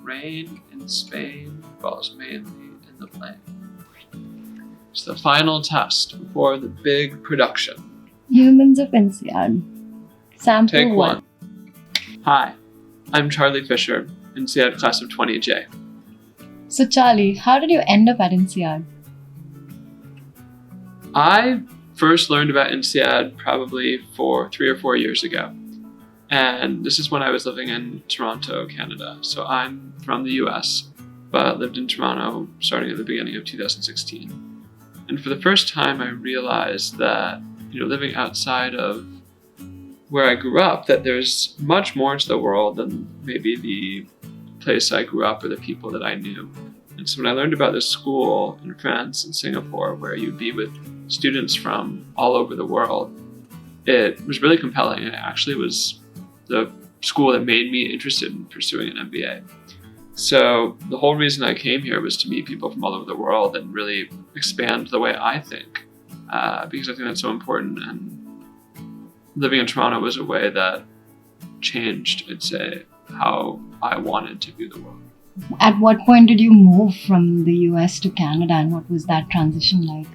rain in Spain falls mainly in the plain. It's the final test before the big production. Humans of INSEAD. Sample Take 1. Hi, I'm Charlie Fisher, INSEAD class of 20J. So Charlie, how did you end up at INSEAD? I first learned about INSEAD probably 3 or 4 years ago. And this is when I was living in Toronto, Canada. So I'm from the US, but lived in Toronto starting at the beginning of 2016. And for the first time, I realized that, living outside of where I grew up, that there's much more to the world than maybe the place I grew up or the people that I knew. And so when I learned about this school in France and Singapore, where you'd be with students from all over the world, it was really compelling. It actually was the school that made me interested in pursuing an MBA. So the whole reason I came here was to meet people from all over the world and really expand the way I think, because I think that's so important. And living in Toronto was a way that changed, I'd say, how I wanted to view the world. At what point did you move from the US to Canada, and what was that transition like?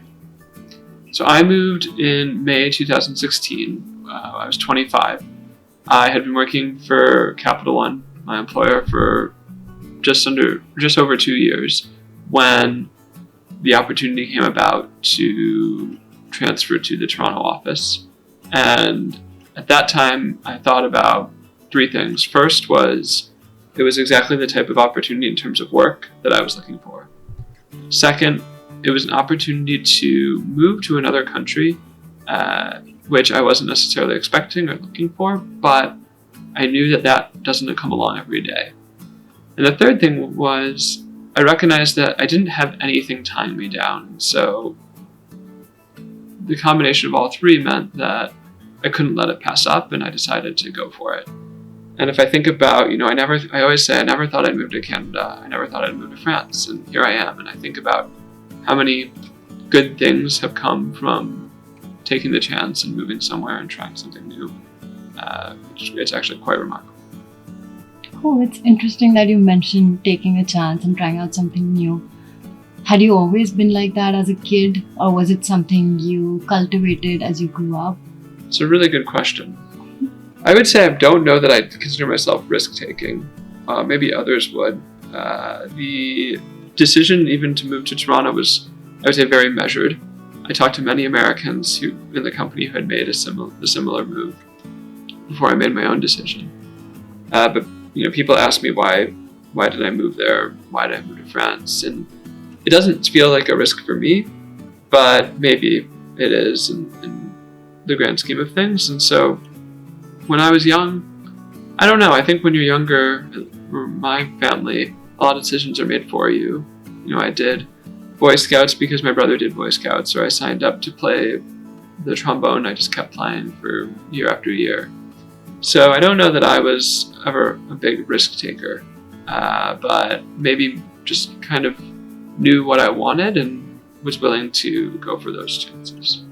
So I moved in May 2016. I was 25. I had been working for Capital One, my employer, for just over 2 years when the opportunity came about to transfer to the Toronto office. And at that time, I thought about 3 things. First was, it was exactly the type of opportunity in terms of work that I was looking for. Second, it was an opportunity to move to another country, which I wasn't necessarily expecting or looking for, but I knew that doesn't come along every day. And the third thing was, I recognized that I didn't have anything tying me down. So the combination of all 3 meant that I couldn't let it pass up, and I decided to go for it. And if I think about, I always say I never thought I'd move to Canada. I never thought I'd move to France. And here I am. And I think about how many good things have come from taking the chance and moving somewhere and trying something new. It's actually quite remarkable. Oh, it's interesting that you mentioned taking a chance and trying out something new. Had you always been like that as a kid, or was it something you cultivated as you grew up? It's a really good question. I would say I don't know that I consider myself risk-taking. Maybe others would. The decision even to move to Toronto was, I would say, very measured. I talked to many Americans who in the company who had made a similar move before I made my own decision. But people ask me why did I move there? Why did I move to France? And it doesn't feel like a risk for me, but maybe it is in the grand scheme of things. And so when I was young, I don't know. I think when you're younger, my family, a lot of decisions are made for you. I did Boy Scouts because my brother did Boy Scouts, or I signed up to play the trombone. I just kept playing for year after year. So I don't know that I was ever a big risk taker, but maybe just kind of knew what I wanted and was willing to go for those chances.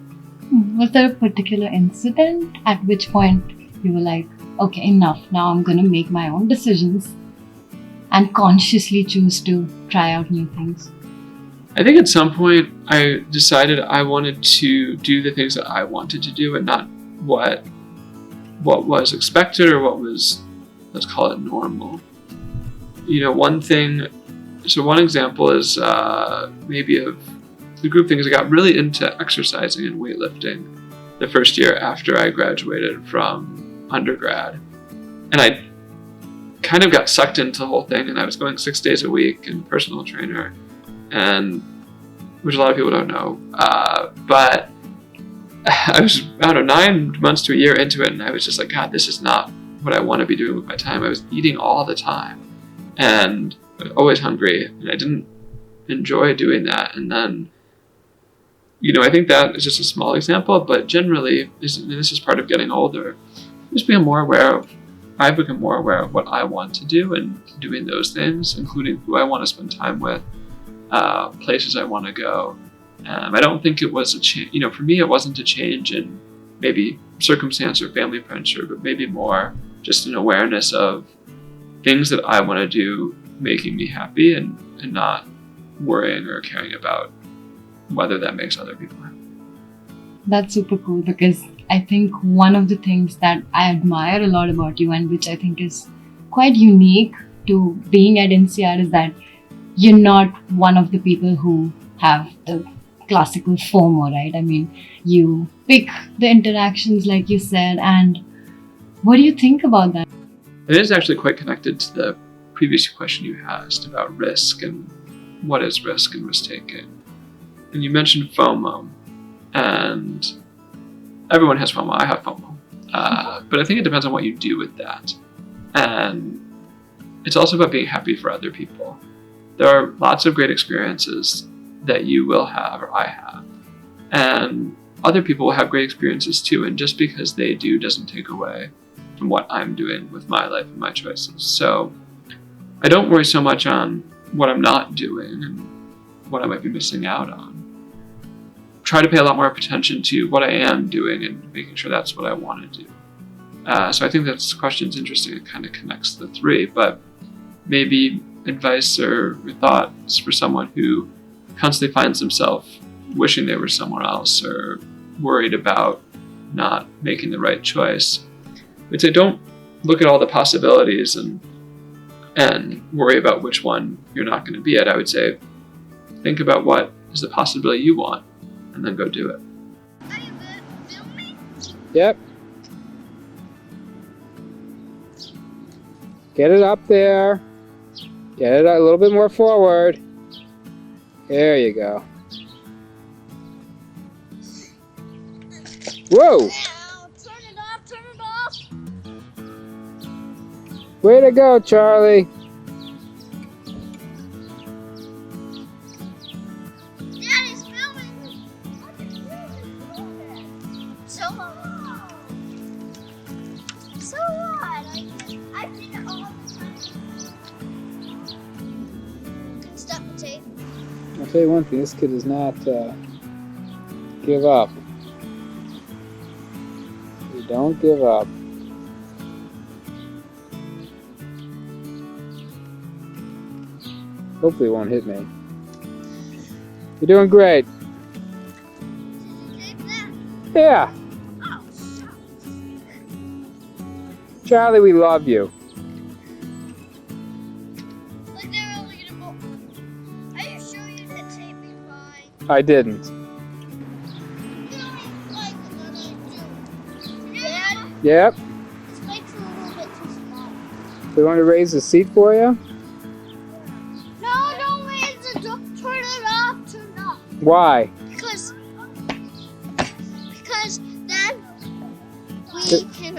Was there a particular incident at which point you were like, okay, enough, now I'm going to make my own decisions and consciously choose to try out new things? I think at some point I decided I wanted to do the things that I wanted to do and not what was expected or what was, let's call it, normal. One example is maybe of the group things. I got really into exercising and weightlifting the first year after I graduated from undergrad. And I kind of got sucked into the whole thing, and I was going 6 days a week and personal trainer, and which a lot of people don't know. But I was, 9 months to a year into it, and I was just like, God, this is not what I want to be doing with my time. I was eating all the time and always hungry, and I didn't enjoy doing that. And then, I think that is just a small example, but generally, this is part of getting older. I've become more aware of what I want to do and doing those things, including who I want to spend time with, places I want to go. I don't think it was a change. For me, it wasn't a change in maybe circumstance or family pressure, but maybe more just an awareness of things that I want to do making me happy and not worrying or caring about whether that makes other people happy. That's super cool, because I think one of the things that I admire a lot about you, and which I think is quite unique to being at INSEAD, is that you're not one of the people who have the classical FOMO, right? I mean, you pick the interactions like you said, and what do you think about that? It is actually quite connected to the previous question you asked about risk and what is risk and risk taking. And you mentioned FOMO, and everyone has FOMO. I have FOMO. But I think it depends on what you do with that. And it's also about being happy for other people. There are lots of great experiences that you will have, or I have. And other people will have great experiences too. And just because they do doesn't take away from what I'm doing with my life and my choices. So I don't worry so much on what I'm not doing and what I might be missing out on. Try to pay a lot more attention to what I am doing and making sure that's what I want to do. So I think this question's interesting. It kind of connects the three, but maybe advice or thoughts for someone who constantly finds themselves wishing they were somewhere else or worried about not making the right choice. I'd say don't look at all the possibilities and worry about which one you're not going to be at. I would say think about what is the possibility you want and then go do it. Are you good filming? Yep. Get it up there. Get it a little bit more forward. There you go. Whoa! Ow, turn it off, turn it off. Way to go, Charlie. Daddy's filming. So hot. So hot. I did it all the time. Can you stop the tape? I'll tell you one thing, this kid does not give up. You don't give up. Hopefully it won't hit me. You're doing great. Did you tape that? Yeah. Oh, shucks. Charlie, we love you. Like they're only gonna go. Are you sure you did tape me fine? I didn't. You don't even like it when I do. Dad, Yep. this mic's a little bit too small. We want to raise the seat for you? No, don't raise the door. Turn it off. Turn it off. Why? Because then we can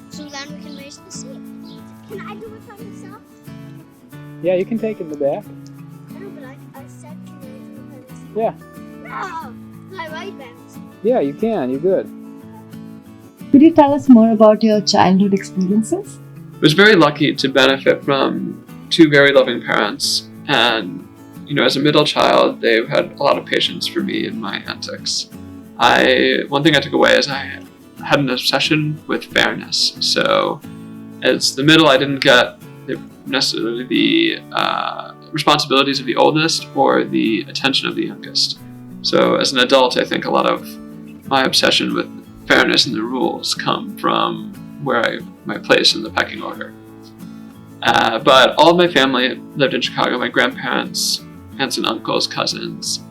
so then we can raise the seat. Can I do it by myself? Yeah, you can take it in the back. I know, but I said can I do it by myself? Yeah. No, my right bounce. Yeah, you can. You're good. Could you tell us more about your childhood experiences? I was very lucky to benefit from two very loving parents, and as a middle child, they've had a lot of patience for me and my antics. One thing I took away is I had an obsession with fairness. So as the middle, I didn't get necessarily the responsibilities of the oldest or the attention of the youngest. So as an adult, I think a lot of my obsession with fairness and the rules come from my place in the pecking order. But all of my family lived in Chicago, my grandparents, aunts and uncles, cousins.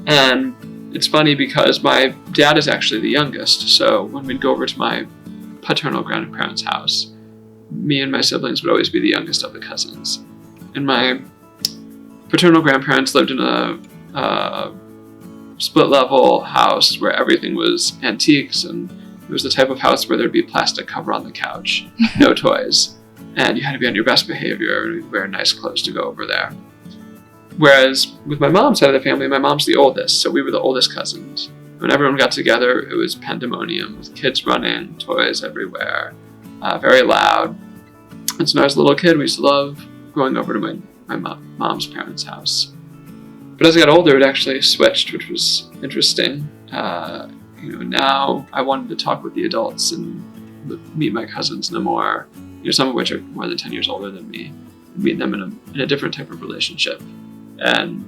And it's funny because my dad is actually the youngest, so when we'd go over to my paternal grandparents' house, me and my siblings would always be the youngest of the cousins. And my paternal grandparents lived in a split-level house where everything was antiques, and it was the type of house where there'd be plastic cover on the couch, no toys, and you had to be on your best behavior and wear nice clothes to go over there. Whereas with my mom's side of the family, my mom's the oldest, so we were the oldest cousins. When everyone got together, it was pandemonium with kids running, toys everywhere, very loud. And so when I was a little kid, we used to love going over to my mom's parents' house. But as I got older, it actually switched, which was interesting. Now I wanted to talk with the adults and meet my cousins no more, some of which are more than 10 years older than me. meet them in a different type of relationship. And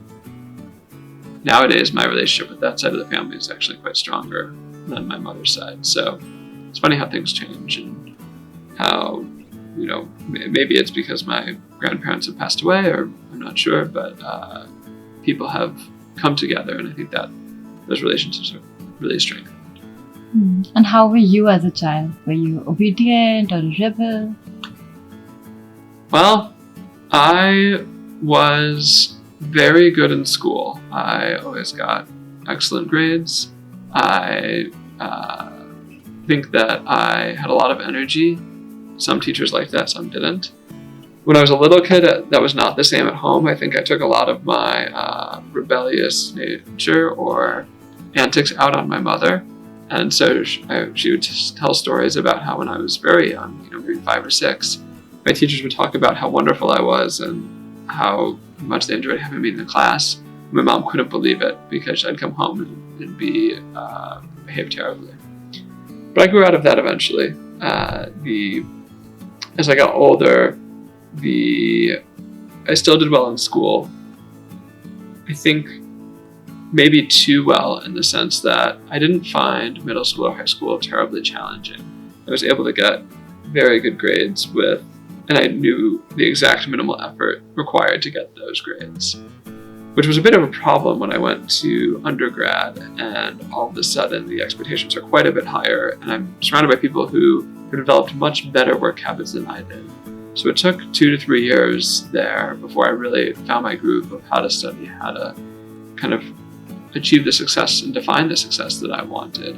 nowadays, my relationship with that side of the family is actually quite stronger than my mother's side. So it's funny how things change and how, maybe it's because my grandparents have passed away, or I'm not sure, but people have come together, and I think that those relationships are really strengthened. And how were you as a child? Were you obedient or a rebel? Well, I was very good in school. I always got excellent grades. I think that I had a lot of energy. Some teachers liked that, some didn't. When I was a little kid, that was not the same at home. I think I took a lot of my rebellious nature or antics out on my mother. And so she would tell stories about how when I was very young, maybe 5 or 6, my teachers would talk about how wonderful I was and how much they enjoyed having me in the class. My mom couldn't believe it because I'd come home and behave terribly. But I grew out of that eventually. As I got older, I still did well in school. I think maybe too well, in the sense that I didn't find middle school or high school terribly challenging. I was able to get very good grades and I knew the exact minimal effort required to get those grades, which was a bit of a problem when I went to undergrad, and all of a sudden the expectations are quite a bit higher, and I'm surrounded by people who developed much better work habits than I did. So it took 2 to 3 years there before I really found my groove of how to study, how to kind of achieve the success and define the success that I wanted,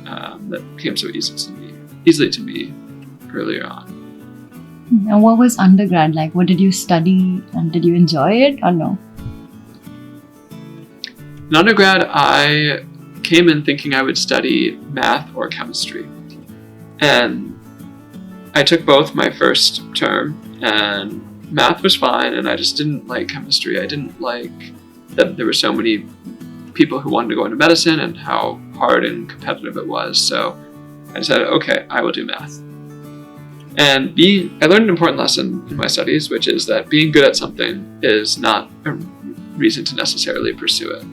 that came so easily to me earlier on. And what was undergrad like? What did you study, and did you enjoy it or no? In undergrad, I came in thinking I would study math or chemistry. And I took both my first term, and math was fine, and I just didn't like chemistry. I didn't like that there were so many people who wanted to go into medicine and how hard and competitive it was. So I decided, okay, I will do math. And I learned an important lesson in my studies, which is that being good at something is not a reason to necessarily pursue it.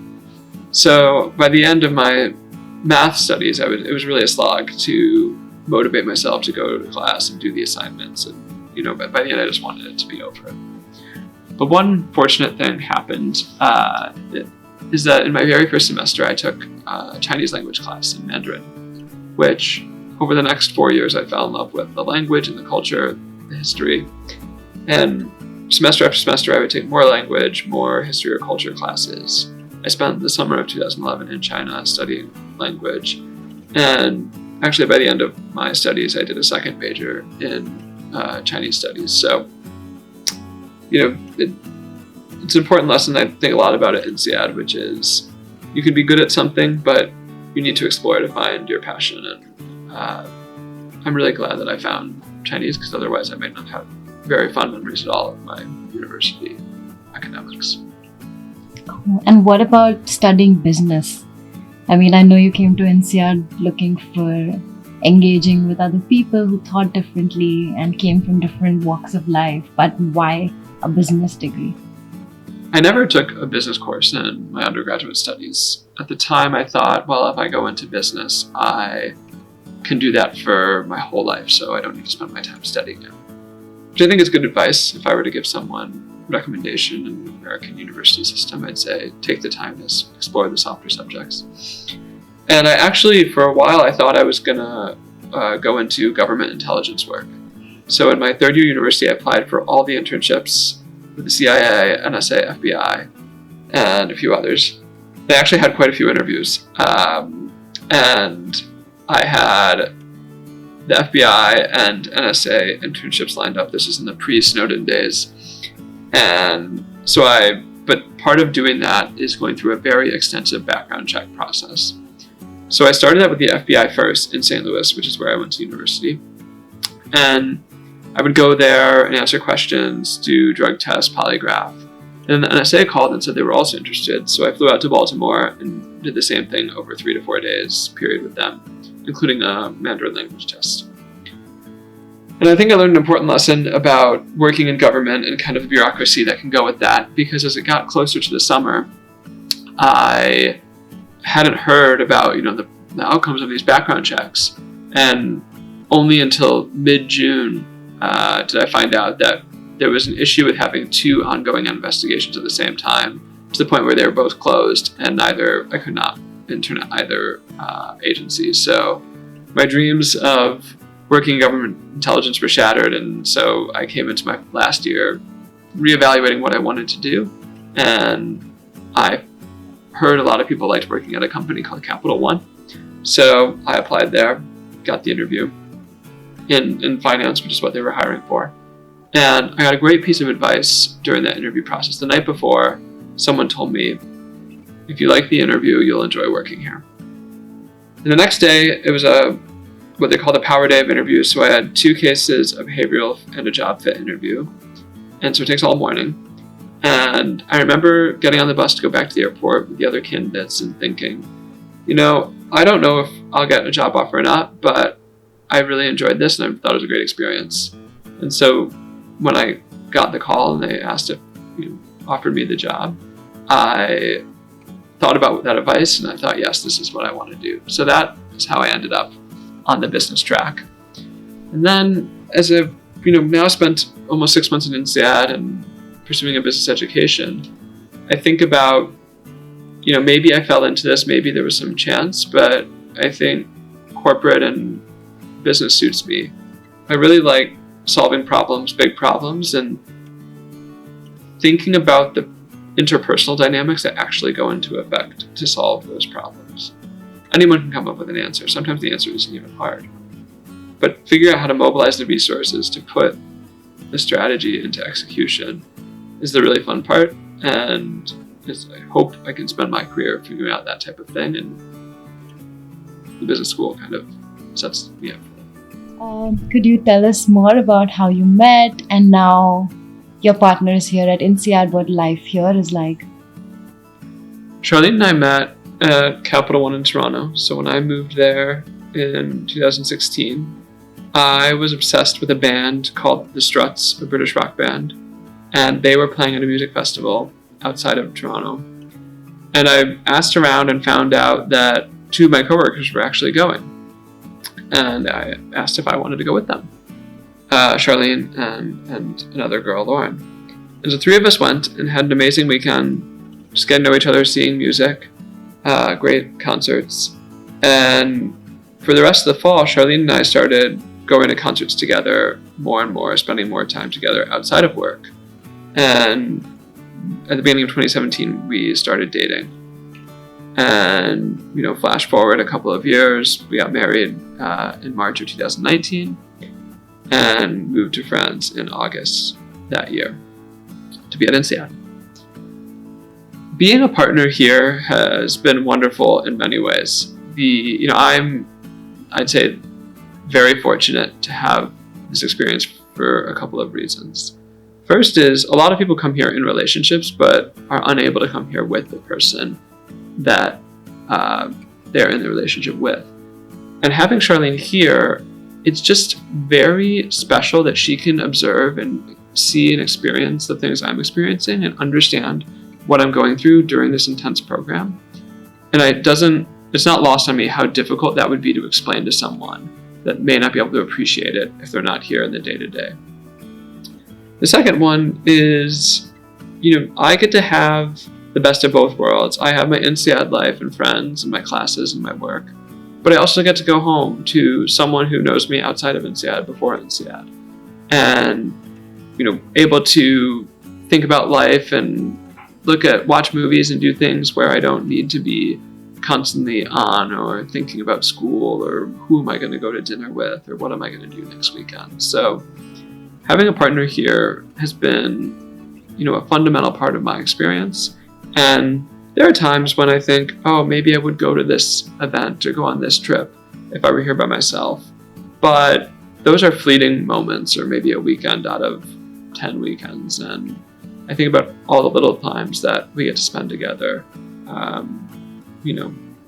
So by the end of my math studies, it was really a slog to motivate myself to go to class and do the assignments. And, by the end, I just wanted it to be over. But one fortunate thing happened is that in my very first semester, I took a Chinese language class in Mandarin, which over the next 4 years, I fell in love with the language and the culture, the history. And semester after semester, I would take more language, more history or culture classes. I spent the summer of 2011 in China studying language. And actually, by the end of my studies, I did a second major in Chinese studies. So, it's an important lesson. I think a lot about at INSEAD, which is you can be good at something, but you need to explore to find your passion. And I'm really glad that I found Chinese, because otherwise I might not have very fond memories at all of my university academics. And what about studying business? I mean, I know you came to INSEAD looking for engaging with other people who thought differently and came from different walks of life, but why a business degree? I never took a business course in my undergraduate studies. At the time, I thought, well, if I go into business, I can do that for my whole life, so I don't need to spend my time studying it. Which I think is good advice. If I were to give someone recommendation in the American university system, I'd say take the time to explore the softer subjects. And I actually, for a while, I thought I was going to go into government intelligence work. So in my third year university, I applied for all the internships with the CIA, NSA, FBI, and a few others. They actually had quite a few interviews. And I had the FBI and NSA internships lined up. This is in the pre-Snowden days. And so but part of doing that is going through a very extensive background check process. So I started out with the FBI first in St. Louis, which is where I went to university. And I would go there and answer questions, do drug tests, polygraph. And the NSA called and said they were also interested. So I flew out to Baltimore and did the same thing over 3 to 4 days period with them, including a Mandarin language test. And I think I learned an important lesson about working in government and kind of the bureaucracy that can go with that, because as it got closer to the summer, I hadn't heard about, the outcomes of these background checks. And only until mid-June did I find out that there was an issue with having 2 ongoing investigations at the same time, to the point where they were both closed, and I could not intern at either agency. So my dreams of working in government intelligence were shattered, and so I came into my last year reevaluating what I wanted to do. And I heard a lot of people liked working at a company called Capital One. So I applied there, got the interview in finance, which is what they were hiring for. And I got a great piece of advice during that interview process. The night before, someone told me, if you like the interview, you'll enjoy working here. And the next day, it was what they call the power day of interviews. So I had 2 cases, a behavioral and a job fit interview. And so it takes all morning. And I remember getting on the bus to go back to the airport with the other candidates and thinking, I don't know if I'll get a job offer or not, but I really enjoyed this and I thought it was a great experience. And so when I got the call and they asked if offered me the job, I thought about that advice and I thought, yes, this is what I want to do. So that is how I ended up on the business track. And then as I've now spent almost 6 months in INSEAD and pursuing a business education, I think about, maybe I fell into this, maybe there was some chance, but I think corporate and business suits me. I really like solving problems, big problems, and thinking about the interpersonal dynamics that actually go into effect to solve those problems. Anyone can come up with an answer. Sometimes the answer isn't even hard. But figure out how to mobilize the resources to put the strategy into execution is the really fun part. And I hope I can spend my career figuring out that type of thing. And the business school kind of sets me up for that. Could you tell us more about how you met and now your partner is here at INSEAD, what life here is like? Charlene and I met at Capital One in Toronto. So when I moved there in 2016, I was obsessed with a band called The Struts, a British rock band, and they were playing at a music festival outside of Toronto. And I asked around and found out that 2 of my coworkers were actually going. And I asked if I wanted to go with them. Charlene and another girl, Lauren. And so 3 of us went and had an amazing weekend, just getting to know each other, seeing music, great concerts. And for the rest of the fall, Charlene and I started going to concerts together more and more, spending more time together outside of work. And at the beginning of 2017, we started dating. And, flash forward a couple of years, we got married in March of 2019 and moved to France in August that year to be at INSEAD. Being a partner here has been wonderful in many ways. I'd say, very fortunate to have this experience for a couple of reasons. First is a lot of people come here in relationships, but are unable to come here with the person that they're in the relationship with. And having Charlene here, it's just very special that she can observe and see and experience the things I'm experiencing and understand what I'm going through during this intense program. And it's not lost on me how difficult that would be to explain to someone that may not be able to appreciate it if they're not here in the day-to-day. The second one is, I get to have the best of both worlds. I have my INSEAD life and friends and my classes and my work, but I also get to go home to someone who knows me outside of INSEAD, before INSEAD, and, able to think about life and watch movies and do things where I don't need to be constantly on or thinking about school or who am I going to go to dinner with or what am I going to do next weekend. So having a partner here has been, a fundamental part of my experience. And there are times when I think, oh, maybe I would go to this event or go on this trip if I were here by myself. But those are fleeting moments, or maybe a weekend out of 10 weekends. And I think about all the little times that we get to spend together.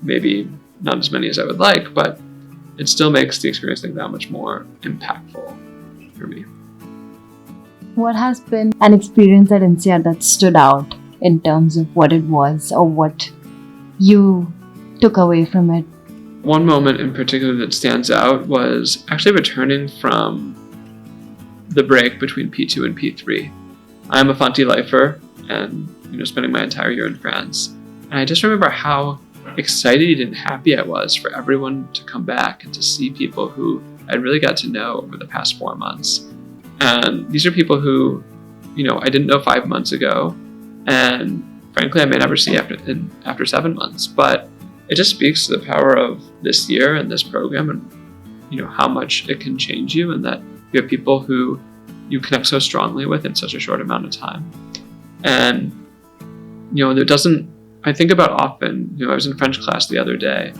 Maybe not as many as I would like, but it still makes the experience, I think, that much more impactful. for me. What has been an experience at INSEAD that stood out in terms of what it was or what you took away from it? One moment in particular that stands out was actually returning from the break between P2 and P3. I'm a Fonty lifer and spending my entire year in France. And I just remember how excited and happy I was for everyone to come back and to see people who I really got to know over the past 4 months. And these are people who, I didn't know 5 months ago, and frankly, I may never see after 7 months. But it just speaks to the power of this year and this program, and how much it can change you, and that you have people who you connect so strongly with in such a short amount of time. And I think about often, I was in French class the other day,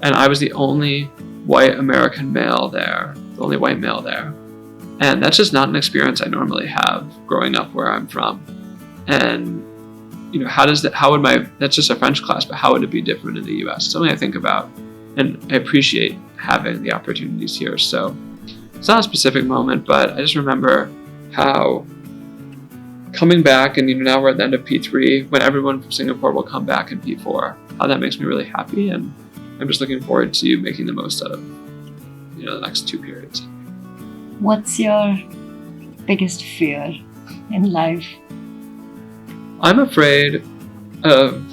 and I was the only white American male there, the only white male there. And that's just not an experience I normally have growing up where I'm from. And, that's just a French class, but how would it be different in the US? It's something I think about, and I appreciate having the opportunities here. So it's not a specific moment, but I just remember how coming back, and now we're at the end of P3, when everyone from Singapore will come back in P4, how that makes me really happy, and I'm just looking forward to making the most out of the next 2 periods. What's your biggest fear in life? I'm afraid of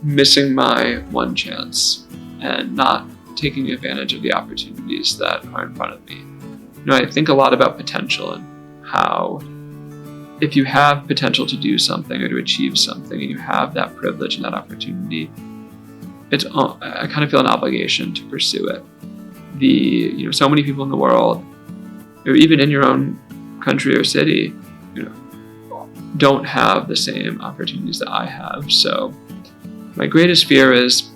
missing my one chance and not taking advantage of the opportunities that are in front of me. I think a lot about potential and how if you have potential to do something or to achieve something and you have that privilege and that opportunity, I kind of feel an obligation to pursue it. So many people in the world, or even in your own country or city, don't have the same opportunities that I have. So my greatest fear is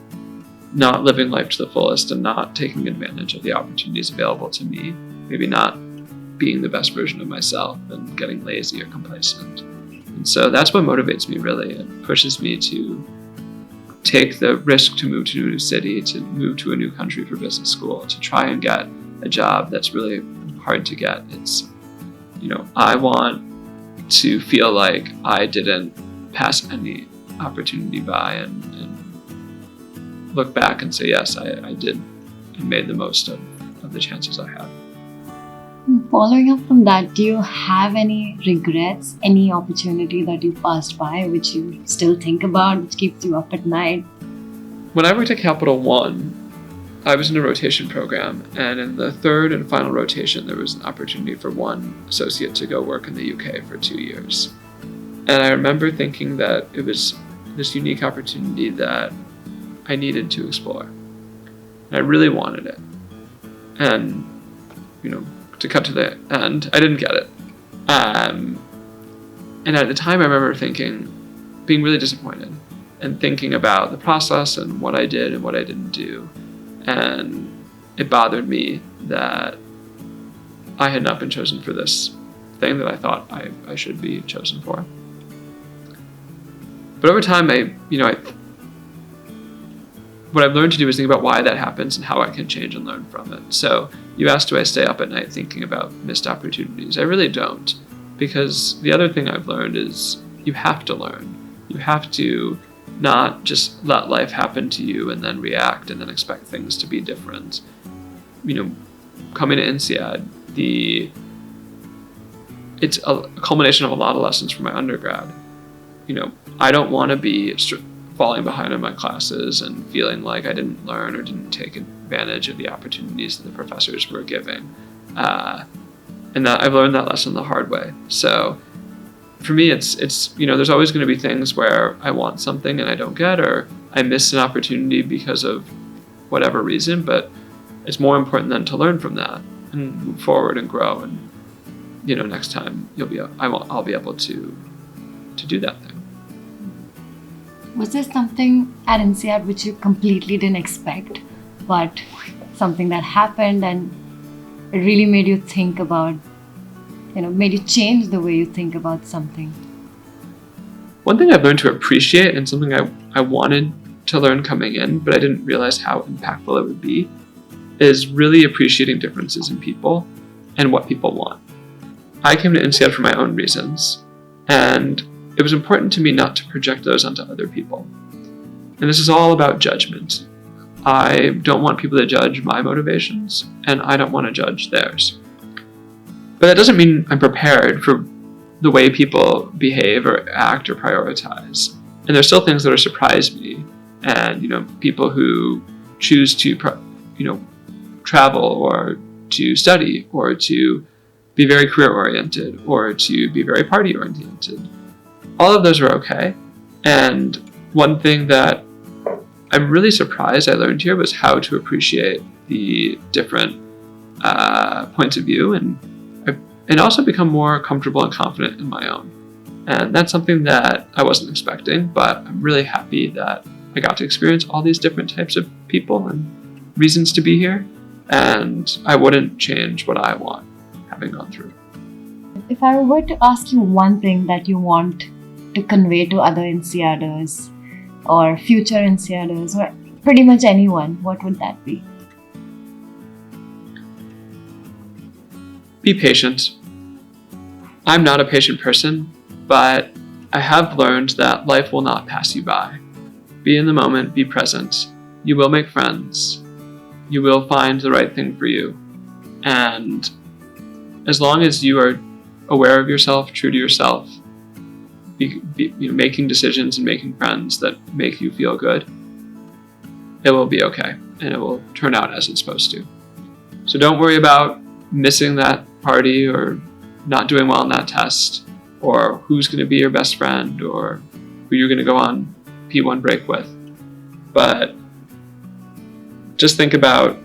not living life to the fullest and not taking advantage of the opportunities available to me. Maybe not being the best version of myself and getting lazy or complacent. And so that's what motivates me, really. It pushes me to take the risk to move to a new city, to move to a new country for business school, to try and get a job that's really hard to get. It's, I want to feel like I didn't pass any opportunity by and look back and say, yes, I did and made the most of the chances I had. Following up from that, do you have any regrets, any opportunity that you passed by which you still think about, which keeps you up at night? When I worked at Capital One, I was in a rotation program, and in the third and final rotation, there was an opportunity for one associate to go work in the UK for 2 years. And I remember thinking that it was this unique opportunity that I needed to explore. And I really wanted it. And, to cut to the end, I didn't get it. And at the time, I remember being really disappointed and thinking about the process and what I did and what I didn't do. And it bothered me that I had not been chosen for this thing that I thought I should be chosen for. But over time, what I've learned to do is think about why that happens and how I can change and learn from it. So you asked, do I stay up at night thinking about missed opportunities? I really don't, because the other thing I've learned is you have to learn. You have to not just let life happen to you and then react and then expect things to be different. Coming to INSEAD, it's a culmination of a lot of lessons from my undergrad. I don't want to be falling behind in my classes and feeling like I didn't learn or didn't take advantage of the opportunities that the professors were giving. And that I've learned that lesson the hard way. So for me, it's there's always going to be things where I want something and I don't get, or I miss an opportunity because of whatever reason, but it's more important than to learn from that and move forward and grow. And, next time I'll be able to do that thing. Was there something at INSEAD which you completely didn't expect, but something that happened and it really made you think about, made you change the way you think about something? One thing I've learned to appreciate, and something I wanted to learn coming in, but I didn't realize how impactful it would be, is really appreciating differences in people. and what people want. I came to INSEAD for my own reasons, and it was important to me not to project those onto other people. And this is all about judgment. I don't want people to judge my motivations, and I don't want to judge theirs. But that doesn't mean I'm prepared for the way people behave or act or prioritize. And there's still things that surprise me. And, people who choose to, travel or to study or to be very career-oriented or to be very party-oriented. All of those are okay. And one thing that I'm really surprised I learned here was how to appreciate the different points of view and also become more comfortable and confident in my own. And that's something that I wasn't expecting, but I'm really happy that I got to experience all these different types of people and reasons to be here. And I wouldn't change what I want, having gone through. If I were to ask you one thing that you want to convey to other INSEADers or future INSEADers or pretty much anyone, what would that be? Be patient. I'm not a patient person, but I have learned that life will not pass you by. Be in the moment, be present. You will make friends. You will find the right thing for you. And as long as you are aware of yourself, true to yourself, making decisions and making friends that make you feel good, it will be okay, and it will turn out as it's supposed to. So don't worry about missing that party or not doing well on that test, or who's going to be your best friend, or who you're going to go on P1 break with. But just think about,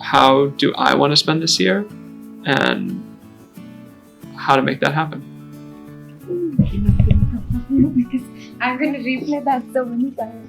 how do I want to spend this year, and how to make that happen. Because I'm going to replay that so many times.